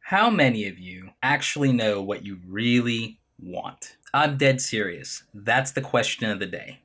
How many of you actually know what you really want? I'm dead serious. That's the question of the day.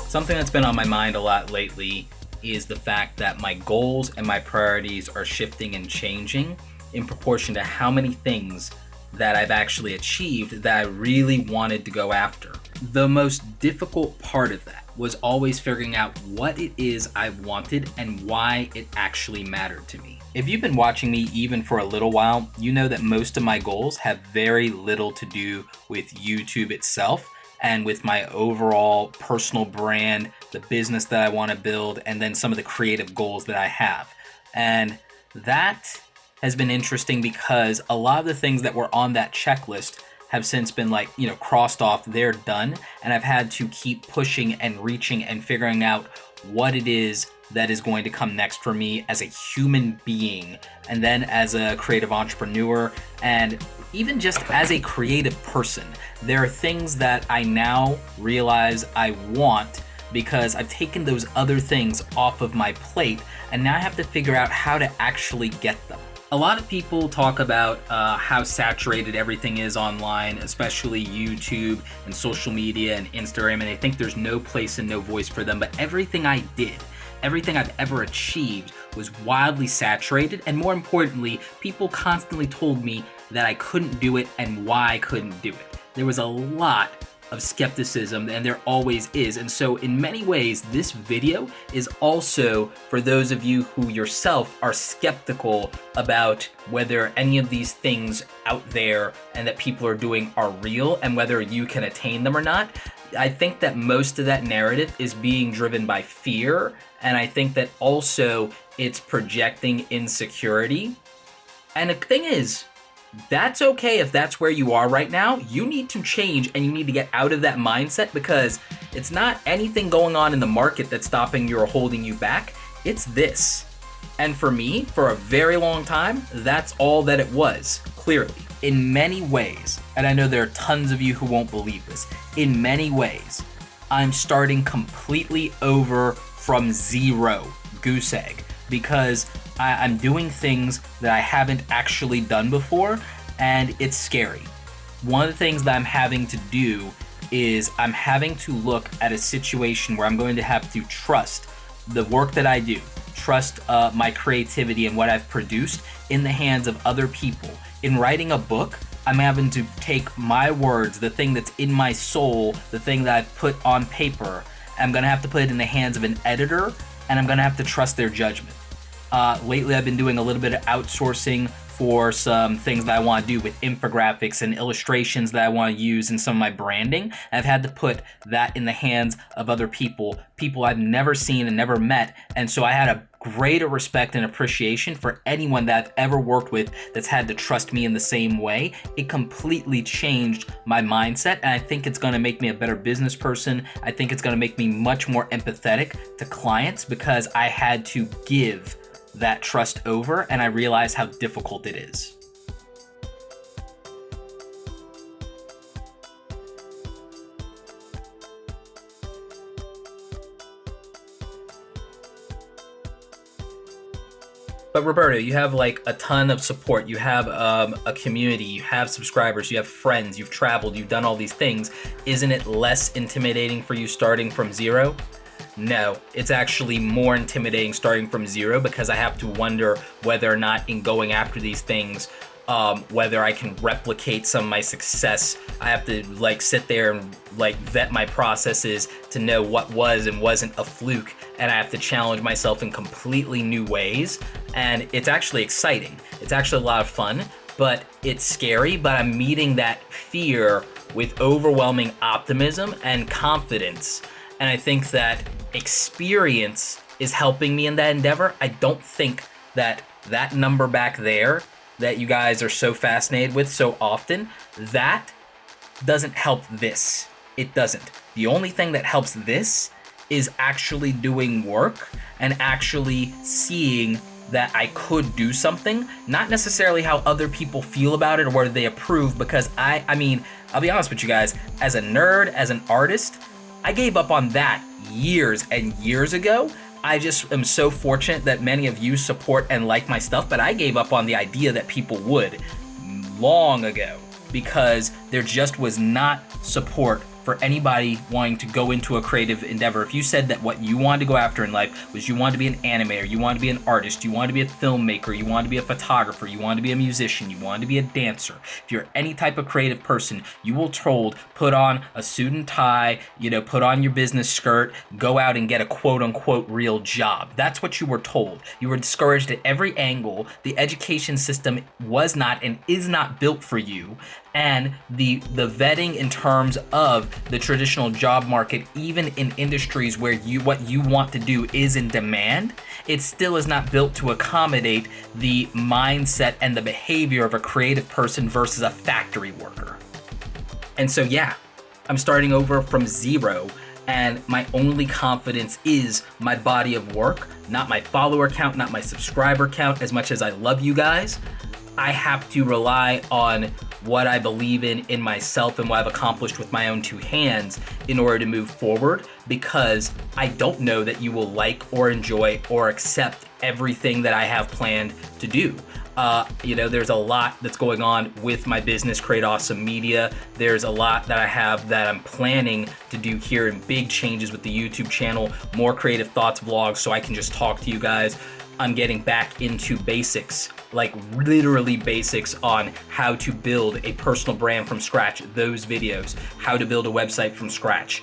Something that's been on my mind a lot lately is the fact that my goals and my priorities are shifting and changing in proportion to how many things that I've actually achieved that I really wanted to go after. The most difficult part of that was always figuring out what it is I wanted and why it actually mattered to me. If you've been watching me even for a little while, you know that most of my goals have very little to do with YouTube itself and with my overall personal brand, the business that I want to build, and then some of the creative goals that I have. And that has been interesting because a lot of the things that were on that checklist have since been crossed off, they're done. And I've had to keep pushing and reaching and figuring out what it is that is going to come next for me as a human being, and then as a creative entrepreneur, and even just as a creative person. There are things that I now realize I want because I've taken those other things off of my plate, and now I have to figure out how to actually get them. A lot of people talk about how saturated everything is online, especially YouTube and social media and Instagram, and they think there's no place and no voice for them. But everything I did, everything I've ever achieved was wildly saturated, and more importantly, people constantly told me that I couldn't do it and why I couldn't do it. There was a lot of skepticism, and there always is. And so in many ways, this video is also for those of you who yourself are skeptical about whether any of these things out there and that people are doing are real and whether you can attain them or not. I think that most of that narrative is being driven by fear, and I think that also it's projecting insecurity. And the thing is, that's okay if that's where you are right now. You need to change and you need to get out of that mindset, because it's not anything going on in the market that's stopping you or holding you back. It's this. And for me, for a very long time, that's all that it was, clearly. In many ways, and I know there are tons of you who won't believe this, in many ways, I'm starting completely over from zero, goose egg, because I'm doing things that I haven't actually done before, and it's scary. One of the things that I'm having to do is I'm having to look at a situation where I'm going to have to trust the work that I do, trust my creativity and what I've produced in the hands of other people. In writing a book, I'm having to take my words, the thing that's in my soul, the thing that I've put on paper, I'm going to have to put it in the hands of an editor, and I'm going to have to trust their judgment. Lately, I've been doing a little bit of outsourcing for some things that I want to do with infographics and illustrations that I want to use in some of my branding. I've had to put that in the hands of other people I've never seen and never met. And so I had a greater respect and appreciation for anyone that I've ever worked with that's had to trust me in the same way. It completely changed my mindset, and I think it's going to make me a better business person. I think it's going to make me much more empathetic to clients because I had to give that trust over, and I realize how difficult it is. But Roberto, you have like a ton of support. You have a community, you have subscribers, you have friends, you've traveled, you've done all these things. Isn't it less intimidating for you starting from zero? No, it's actually more intimidating starting from zero, because I have to wonder whether or not in going after these things, whether I can replicate some of my success. I have to sit there and vet my processes to know what was and wasn't a fluke, and I have to challenge myself in completely new ways. And it's actually exciting. It's actually a lot of fun, but it's scary. But I'm meeting that fear with overwhelming optimism and confidence. And I think that experience is helping me in that endeavor. I don't think that number back there that you guys are so fascinated with so often, that doesn't help this. It doesn't. The only thing that helps this is actually doing work and actually seeing that I could do something, not necessarily how other people feel about it or whether they approve, because I mean, I'll be honest with you guys, as a nerd, as an artist, I gave up on that years and years ago. I just am so fortunate that many of you support and like my stuff, but I gave up on the idea that people would long ago because there just was not support for anybody wanting to go into a creative endeavor. If you said that what you wanted to go after in life was you wanted to be an animator, you wanted to be an artist, you wanted to be a filmmaker, you wanted to be a photographer, you wanted to be a musician, you wanted to be a dancer, if you're any type of creative person, you were told, put on a suit and tie, put on your business skirt, go out and get a quote unquote real job. That's what you were told. You were discouraged at every angle. The education system was not and is not built for you. And the vetting in terms of the traditional job market, even in industries where what you want to do is in demand, it still is not built to accommodate the mindset and the behavior of a creative person versus a factory worker. And so, yeah, I'm starting over from zero, and my only confidence is my body of work, not my follower count, not my subscriber count. As much as I love you guys, I have to rely on what I believe in myself and what I've accomplished with my own two hands in order to move forward, because I don't know that you will like or enjoy or accept everything that I have planned to do. There's a lot that's going on with my business, Create Awesome Media. There's a lot that I have that I'm planning to do here, and big changes with the YouTube channel, more creative thoughts vlogs so I can just talk to you guys. I'm getting back into basics, like literally basics on how to build a personal brand from scratch, those videos, how to build a website from scratch.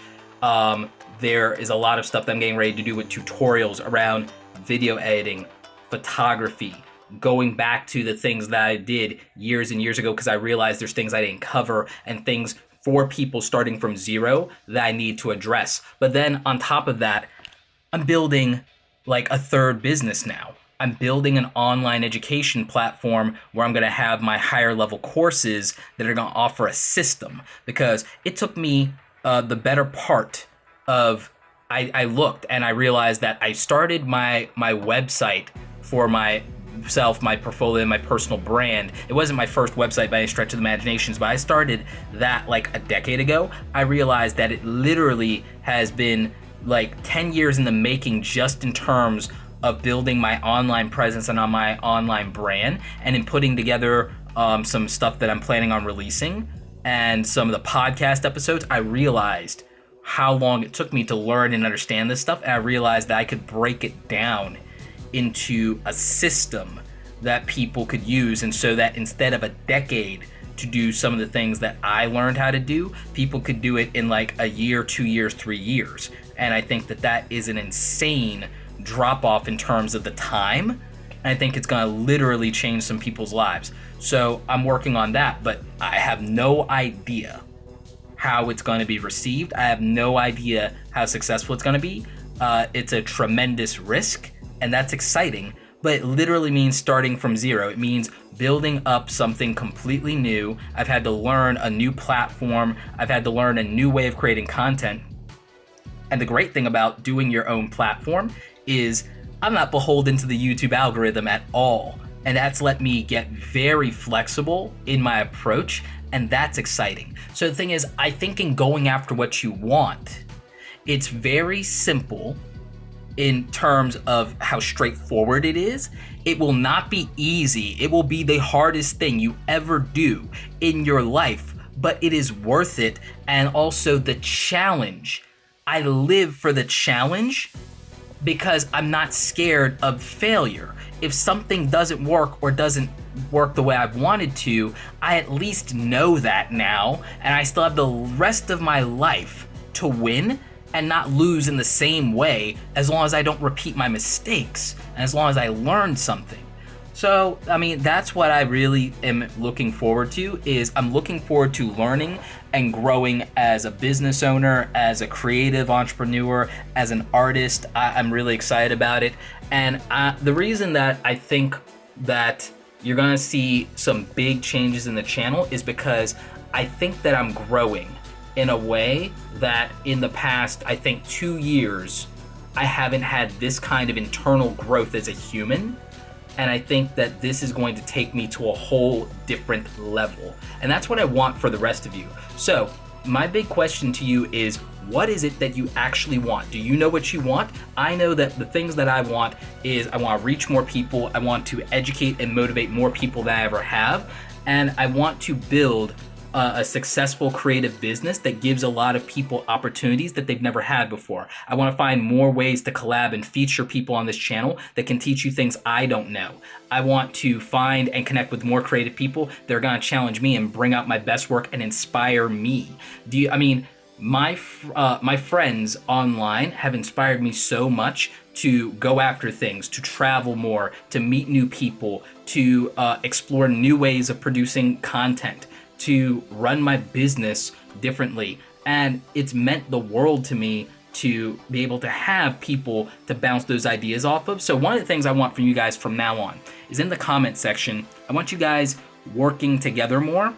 There is a lot of stuff that I'm getting ready to do with tutorials around video editing, photography, going back to the things that I did years and years ago because I realized there's things I didn't cover and things for people starting from zero that I need to address. But then on top of that, I'm building like a third business now. I'm building an online education platform where I'm going to have my higher level courses that are going to offer a system, because it took me the better part of, I looked and I realized that I started my website for myself, my portfolio, my personal brand. It wasn't my first website by any stretch of the imaginations, but I started that like a decade ago. I realized that it literally has been like 10 years in the making just in terms of building my online presence and on my online brand, and in putting together some stuff that I'm planning on releasing and some of the podcast episodes. I realized how long it took me to learn and understand this stuff, and I realized that I could break it down into a system that people could use, and so that instead of a decade to do some of the things that I learned how to do, people could do it in like a year, 2 years, 3 years. And I think that is an insane drop off in terms of the time. And I think it's going to literally change some people's lives. So I'm working on that, but I have no idea how it's going to be received. I have no idea how successful it's going to be. It's a tremendous risk, and that's exciting. But it literally means starting from zero. It means building up something completely new. I've had to learn a new platform. I've had to learn a new way of creating content. And the great thing about doing your own platform is I'm not beholden to the YouTube algorithm at all. And that's let me get very flexible in my approach, and that's exciting. So the thing is, I think in going after what you want, it's very simple in terms of how straightforward it is. It will not be easy. It will be the hardest thing you ever do in your life, but it is worth it. And also the challenge. I live for the challenge because I'm not scared of failure. If something doesn't work or doesn't work the way I wanted to, I at least know that now, and I still have the rest of my life to win and not lose in the same way, as long as I don't repeat my mistakes and as long as I learn something. So, I mean, that's what I really am looking forward to, is I'm looking forward to learning and growing as a business owner, as a creative entrepreneur, as an artist. I'm really excited about it. And the reason that I think that you're gonna see some big changes in the channel is because I think that I'm growing in a way that in the past, I think 2 years, I haven't had this kind of internal growth as a human. And I think that this is going to take me to a whole different level. And that's what I want for the rest of you. So my big question to you is, what is it that you actually want? Do you know what you want? I know that the things that I want is I want to reach more people. I want to educate and motivate more people than I ever have. And I want to build a successful creative business that gives a lot of people opportunities that they've never had before. I want to find more ways to collab and feature people on this channel that can teach you things I don't know. I want to find and connect with more creative people that are going to challenge me and bring out my best work and inspire me. My friends online have inspired me so much to go after things, to travel more, to meet new people, to explore new ways of producing content, to run my business differently. And it's meant the world to me to be able to have people to bounce those ideas off of. So one of the things I want from you guys from now on is in the comment section, I want you guys working together more.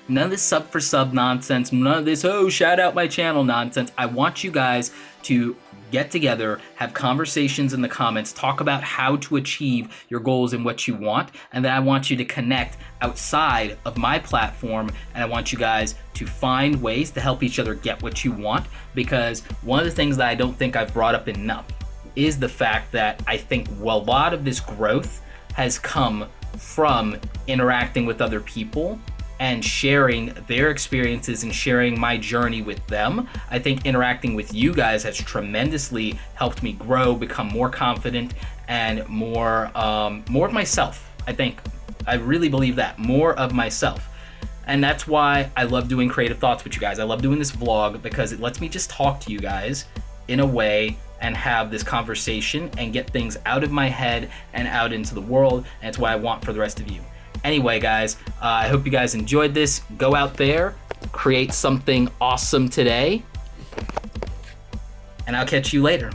None of this sub for sub nonsense, none of this, oh, shout out my channel nonsense. I want you guys to get together, have conversations in the comments, talk about how to achieve your goals and what you want, and then I want you to connect outside of my platform, and I want you guys to find ways to help each other get what you want, because one of the things that I don't think I've brought up enough is the fact that I think a lot of this growth has come from interacting with other people and sharing their experiences and sharing my journey with them. I think interacting with you guys has tremendously helped me grow, become more confident, and more of myself. I really believe that, more of myself. And that's why I love doing Creative Thoughts with you guys. I love doing this vlog because it lets me just talk to you guys in a way and have this conversation and get things out of my head and out into the world. And it's what I want for the rest of you. Anyway, guys, I hope you guys enjoyed this. Go out there, create something awesome today, and I'll catch you later.